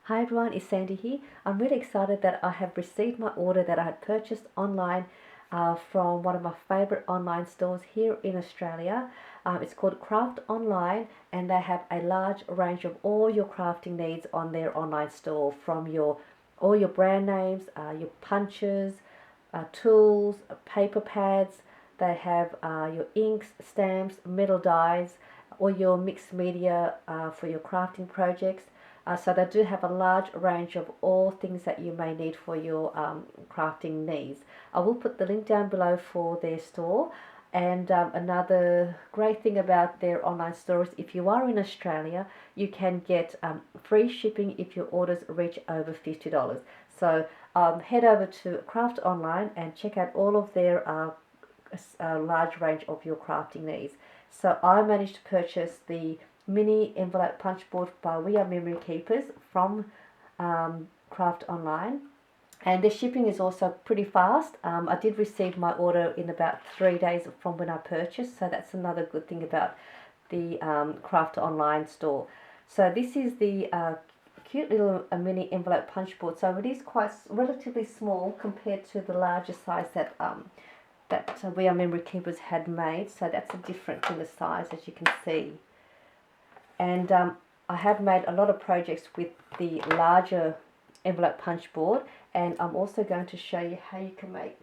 Hi everyone, it's Sandy here. I'm really excited that I have received my order that I had purchased online from one of my favorite online stores here in Australia. It's called Craft Online, and they have a large range of all your crafting needs on their online store, from all your brand names, your punches, tools, paper pads. They have your inks, stamps, metal dies, all your mixed media for your crafting projects. So they do have a large range of all things that you may need for your crafting needs. I will put the link down below for their store. And another great thing about their online store is if you are in Australia, you can get free shipping if your orders reach over $50. So head over to Craft Online and check out all of their large range of your crafting needs. So I managed to purchase the mini envelope punch board by We Are Memory Keepers from Craft Online, and the shipping is also pretty fast. I did receive my order in about 3 days from when I purchased, so that's another good thing about the Craft Online store. So this is the cute little mini envelope punch board. So it is quite relatively small compared to the larger size that We Are Memory Keepers had made. So that's a difference in the size, as you can see. And I have made a lot of projects with the larger envelope punch board, and I'm also going to show you how you can make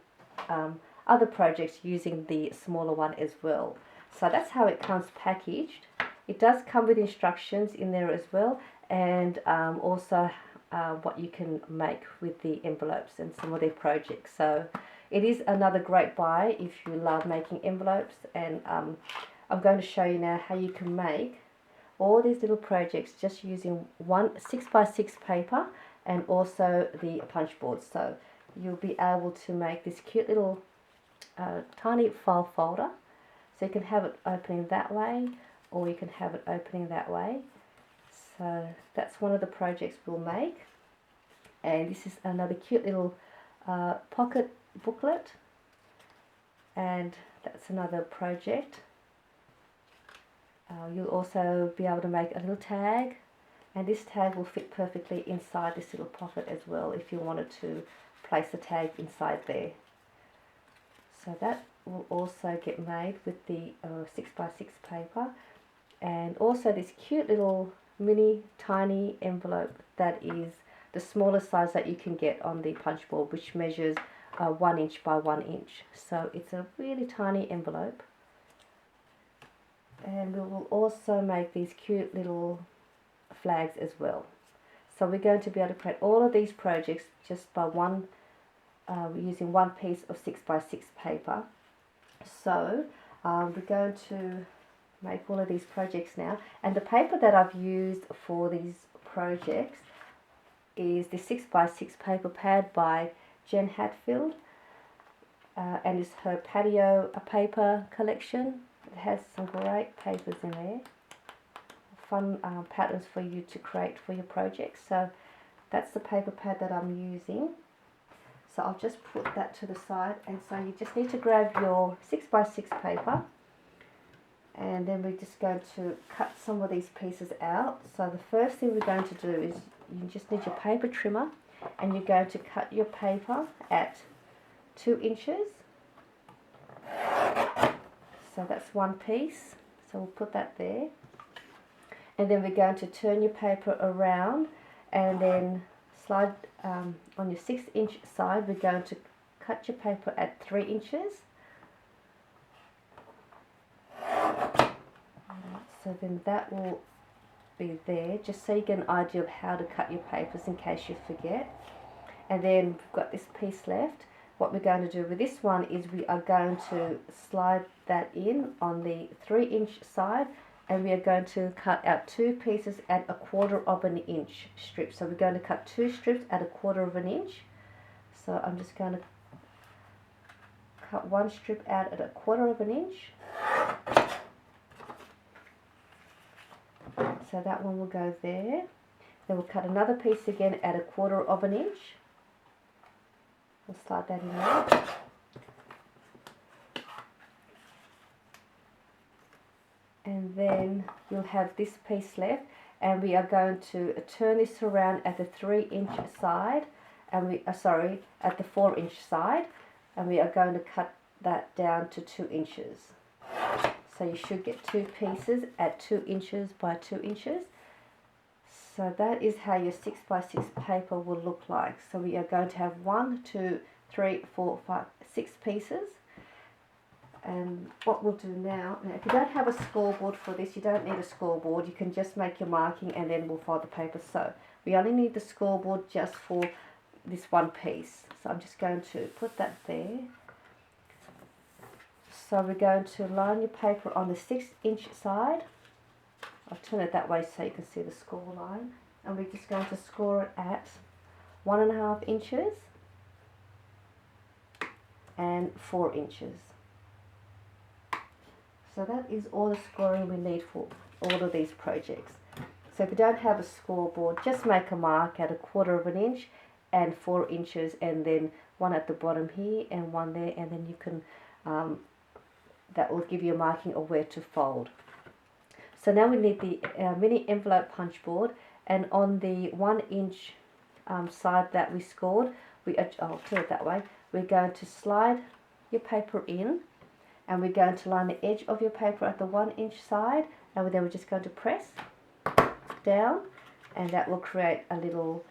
other projects using the smaller one as well. So that's how it comes packaged. It does come with instructions in there as well, and also what you can make with the envelopes and some of their projects. So it is another great buy if you love making envelopes, and I'm going to show you now how you can make all these little projects just using one 6x6 paper and also the punch board. So you'll be able to make this cute little tiny file folder. So you can have it opening that way, or you can have it opening that way. So that's one of the projects we'll make. And this is another cute little pocket booklet, and that's another project. You'll also be able to make a little tag, and this tag will fit perfectly inside this little pocket as well if you wanted to place the tag inside there. So that will also get made with the 6x6 paper, and also this cute little mini tiny envelope that is the smallest size that you can get on the punch board, which measures 1 inch by 1 inch. So it's a really tiny envelope. And we will also make these cute little flags as well. So we're going to be able to create all of these projects just by using one piece of 6x6 paper. So we're going to make all of these projects now, and the paper that I've used for these projects is the 6x6 paper pad by Jen Hatfield, and it's her patio paper collection. It has some great papers in there, fun patterns for you to create for your projects. So that's the paper pad that I'm using. So I'll just put that to the side, and so you just need to grab your 6x6 paper, and then we're just going to cut some of these pieces out. So the first thing we're going to do is you just need your paper trimmer, and you're going to cut your paper at 2 inches. So that's one piece, so we'll put that there. And then we're going to turn your paper around, and then slide on your 6-inch side, we're going to cut your paper at 3 inches. So then that will be there, just so you get an idea of how to cut your papers in case you forget. And then we've got this piece left. What we're going to do with this one is we are going to slide that in on the 3-inch side, and we are going to cut out 2 pieces at 1/4 of an inch strips. So we're going to cut 2 strips at 1/4 of an inch. So I'm just going to cut 1 strip out at 1/4 of an inch. So that one will go there. Then we'll cut another piece again at 1/4 of an inch. We'll slide that in there. And then you'll have this piece left, and we are going to turn this around at the 3-inch side, and we at the 4-inch side, and we are going to cut that down to 2 inches. So you should get 2 pieces at 2 inches by 2 inches. So that is how your 6x6 paper will look like. So we are going to have 1, 2, 3, 4, 5, 6 pieces. And what we'll do now, if you don't have a scoreboard for this, you don't need a scoreboard. You can just make your marking and then we'll fold the paper. So we only need the scoreboard just for this one piece. So I'm just going to put that there. So we're going to line your paper on the 6-inch side. I'll turn it that way so you can see the score line. And we're just going to score it at 1.5 inches and 4 inches. So that is all the scoring we need for all of these projects. So if you don't have a scoreboard, just make a mark at 1/4 inch and 4 inches, and then one at the bottom here and one there, and then you can, that will give you a marking of where to fold. So now we need the mini envelope punch board, and on the 1-inch side that we scored, I'll turn it that way, we're going to slide your paper in, and we're going to line the edge of your paper at the 1-inch side, and then we're just going to press down, and that will create a little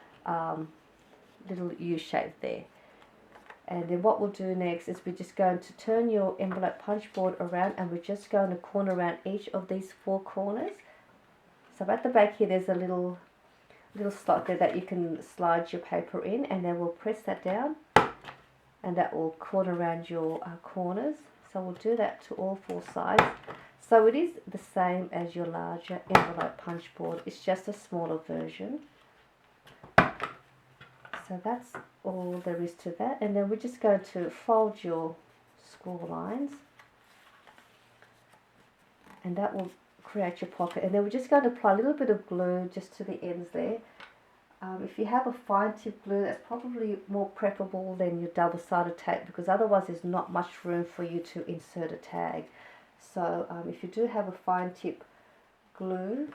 U shape there. And then what we'll do next is we're just going to turn your envelope punch board around, and we're just going to corner around each of these 4 corners. So at the back here there's a little slot there that you can slide your paper in, and then we'll press that down, and that will corner around your corners. So we'll do that to all 4 sides. So it is the same as your larger envelope punch board, it's just a smaller version. So that's all there is to that, and then we're just going to fold your score lines, and that will create your pocket. And then we're just going to apply a little bit of glue just to the ends there. If you have a fine tip glue, that's probably more preferable than your double-sided tape, because otherwise there's not much room for you to insert a tag. So if you do have a fine tip glue,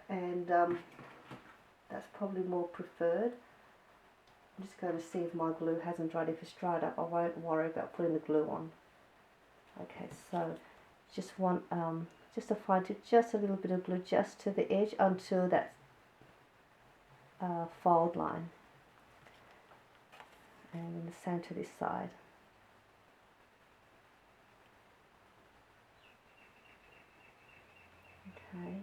and that's probably more preferred. I'm just going to see if my glue hasn't dried. If it's dried up, I won't worry about putting the glue on. Okay, so just want just a fine tip, just a little bit of glue just to the edge until that fold line, and the same to this side. Okay,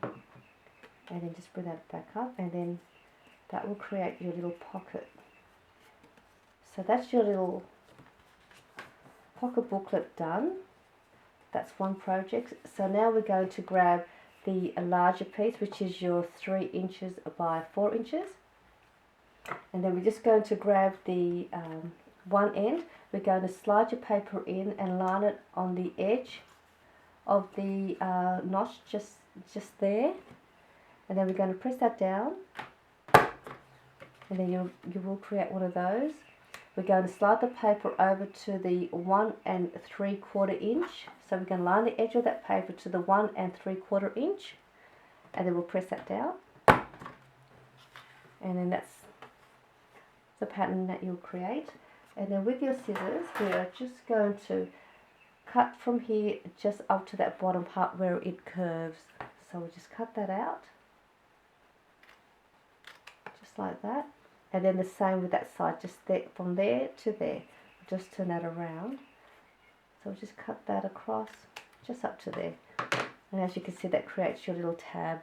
and then just bring that back up, and then that will create your little pocket. So that's your little pocket booklet done. That's one project. So now we're going to grab the larger piece, which is your 3 inches by 4 inches. And then we're just going to grab the one end. We're going to slide your paper in and line it on the edge of the notch, just there. And then we're going to press that down. And then you will create one of those. We're going to slide the paper over to the 1 3/4 inch. So we're going to line the edge of that paper to the 1 3/4 inch, and then we'll press that down. And then that's the pattern that you'll create. And then with your scissors, we are just going to cut from here just up to that bottom part where it curves. So we'll just cut that out, just like that. And then the same with that side, just there, from there to there. Just turn that around. So we'll just cut that across, just up to there. And as you can see, that creates your little tab.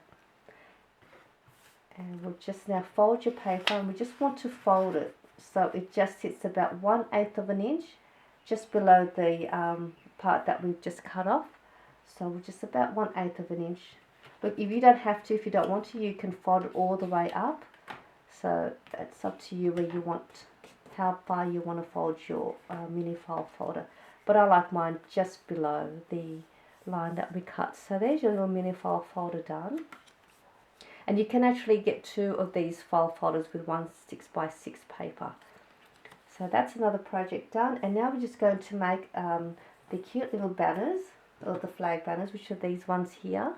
And we'll just now fold your paper, and we just want to fold it so it just sits about 1/8 inch just below the part that we've just cut off. So we're just about 1/8 inch. But if you don't have to, if you don't want to, you can fold it all the way up. So that's up to you where you want, how far you want to fold your mini file folder. But I like mine just below the line that we cut. So there's your little mini file folder done. And you can actually get 2 of these file folders with one 6x6 paper. So that's another project done. And now we're just going to make the cute little banners, or the flag banners, which are these ones here.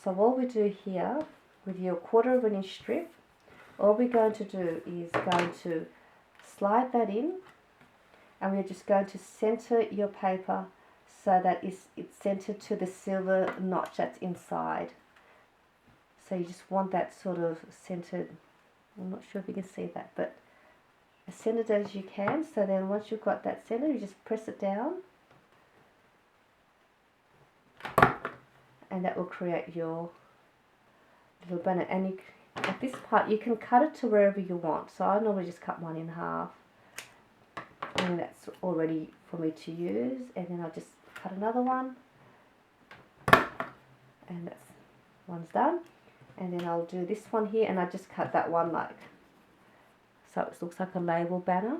So what we do here with your 1/4 of an inch strip, all we're going to do is going to slide that in, and we're just going to center your paper so that it's centered to the silver notch that's inside. So you just want that sort of centered. I'm not sure if you can see that, but as centered as you can. So then once you've got that centered, you just press it down, and that will create your little banner. And at this part you can cut it to wherever you want. So I normally just cut mine in half, and that's all ready for me to use. And then I'll just cut another one, and that's one's done. And then I'll do this one here, and I just cut that one like so it looks like a label banner.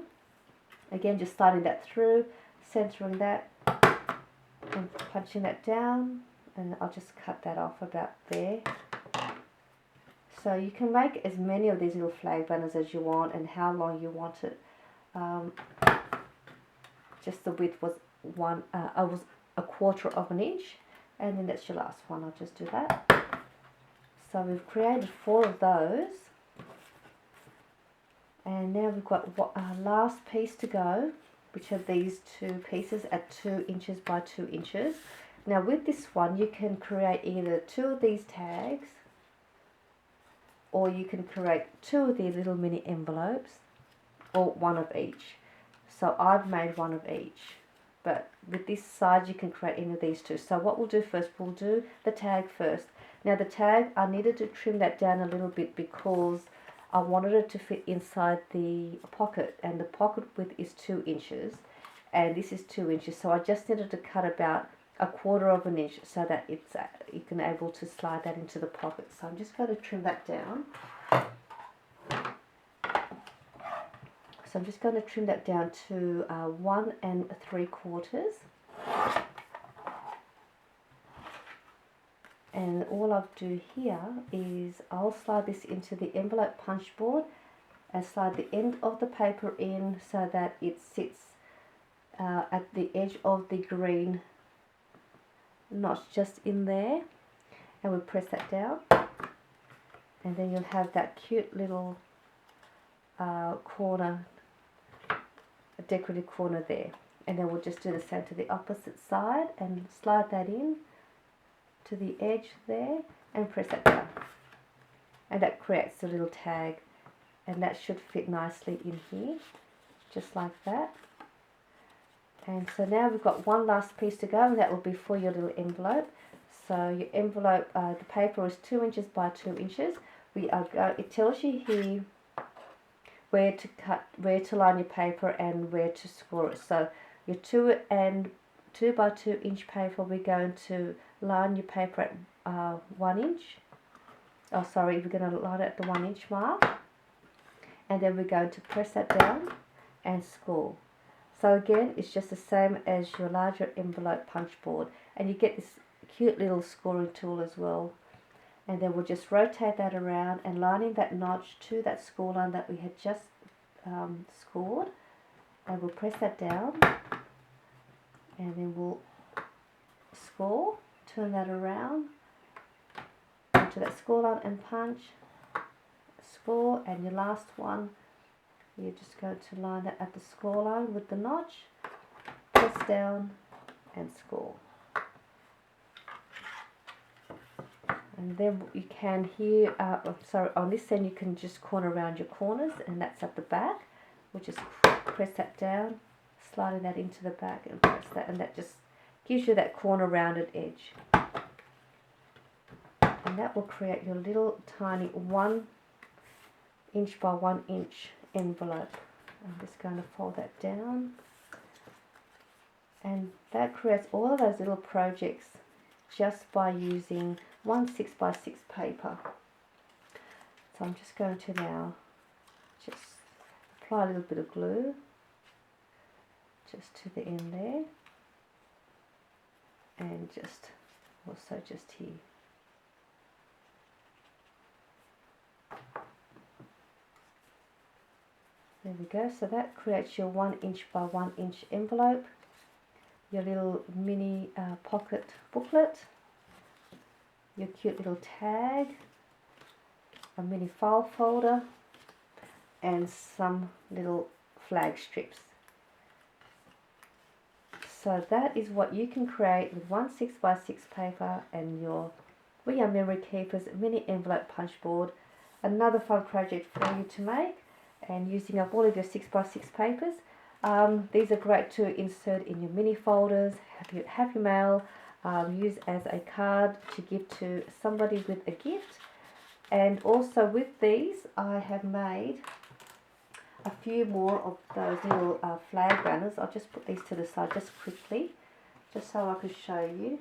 Again, just sliding that through, centering that, and punching that down, and I'll just cut that off about there. So you can make as many of these little flag banners as you want, and how long you want it. Just the width was was 1/4 of an inch, and then that's your last one. I'll just do that. So we've created 4 of those, and now we've got our last piece to go, which are these 2 pieces at 2 inches by 2 inches. Now with this one you can create either 2 of these tags, or you can create 2 of these little mini envelopes, or 1 of each. So I've made 1 of each, but with this size you can create any of these 2. So what we'll do first, we'll do the tag first. Now the tag, I needed to trim that down a little bit because I wanted it to fit inside the pocket, and the pocket width is 2 inches, and this is 2 inches. So I just needed to cut about 1/4 of an inch so that you can able to slide that into the pocket. So I'm just going to trim that down. So I'm just going to trim that down to 1 3/4. And all I'll do here is I'll slide this into the envelope punch board and slide the end of the paper in so that it sits at the edge of the green notch just in there, and we'll press that down, and then you'll have that cute little corner, a decorative corner there. And then we'll just do the same to the opposite side and slide that in to the edge there and press that down, and that creates a little tag, and that should fit nicely in here just like that. And so now we've got one last piece to go, and that will be for your little envelope. So your envelope, the paper is 2 inches by 2 inches. It tells you here where to cut, where to line your paper, and where to score it. So your 2 by 2 inch paper, we're going to line your paper at 1 inch. Oh, sorry, we're going to line it at the 1 inch mark, and then we're going to press that down and score. So again, it's just the same as your larger envelope punch board, and you get this cute little scoring tool as well. And then we'll just rotate that around and lining that notch to that score line that we had just scored, and we'll press that down, and then we'll score, turn that around onto that score line and punch, score, and your last one, you're just going to line that at the score line with the notch, press down and score. And then you can here, on this end you can just corner around your corners, and that's at the back. We'll just press that down, sliding that into the back, and press that, and that just gives you that corner rounded edge. And that will create your little tiny 1 inch by 1 inch envelope. I'm just going to fold that down, and that creates all of those little projects just by using 1 6 by 6 paper. So I'm just going to now just apply a little bit of glue just to the end there, and just also just here. There we go. So that creates your 1 inch by 1 inch envelope, your little mini pocket booklet. your cute little tag, a mini file folder, and some little flag strips. So that is what you can create with one 6x6 paper and your We Are Memory Keepers mini envelope punch board. Another fun project for you to make, and using up all of your 6x6 papers. These are great to insert in your mini folders, have your mail, use as a card to give to somebody with a gift. And also with these I have made a few more of those little flag banners. I'll just put these to the side just quickly, just so I can show you.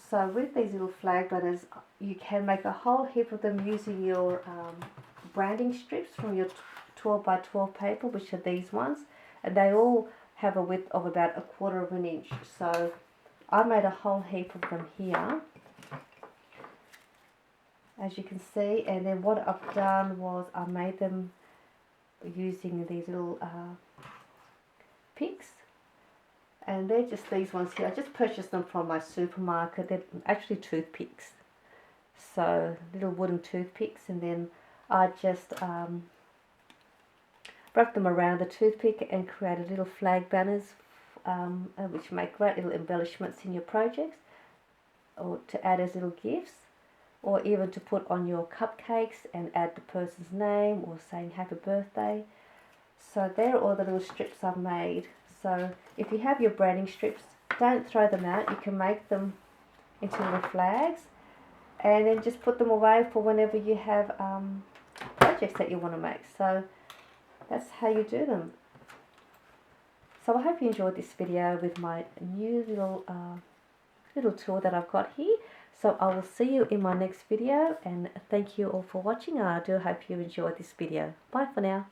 So with these little flag banners, you can make a whole heap of them using your branding strips from your 12x12 paper, which are these ones, and they all have a width of about 1/4 of an inch. So I made a whole heap of them here, as you can see. And then what I've done was I made them using these little picks, and they're just these ones here. I just purchased them from my supermarket. They're actually toothpicks, so little wooden toothpicks, and then I just wrap them around the toothpick and created little flag banners, which make great little embellishments in your projects, or to add as little gifts, or even to put on your cupcakes and add the person's name or saying happy birthday. So there are all the little strips I've made. So if you have your branding strips, don't throw them out. You can make them into little flags and then just put them away for whenever you have projects that you want to make. So that's how you do them. So I hope you enjoyed this video with my new little tool that I've got here. So I will see you in my next video, and thank you all for watching. I do hope you enjoyed this video. Bye for now.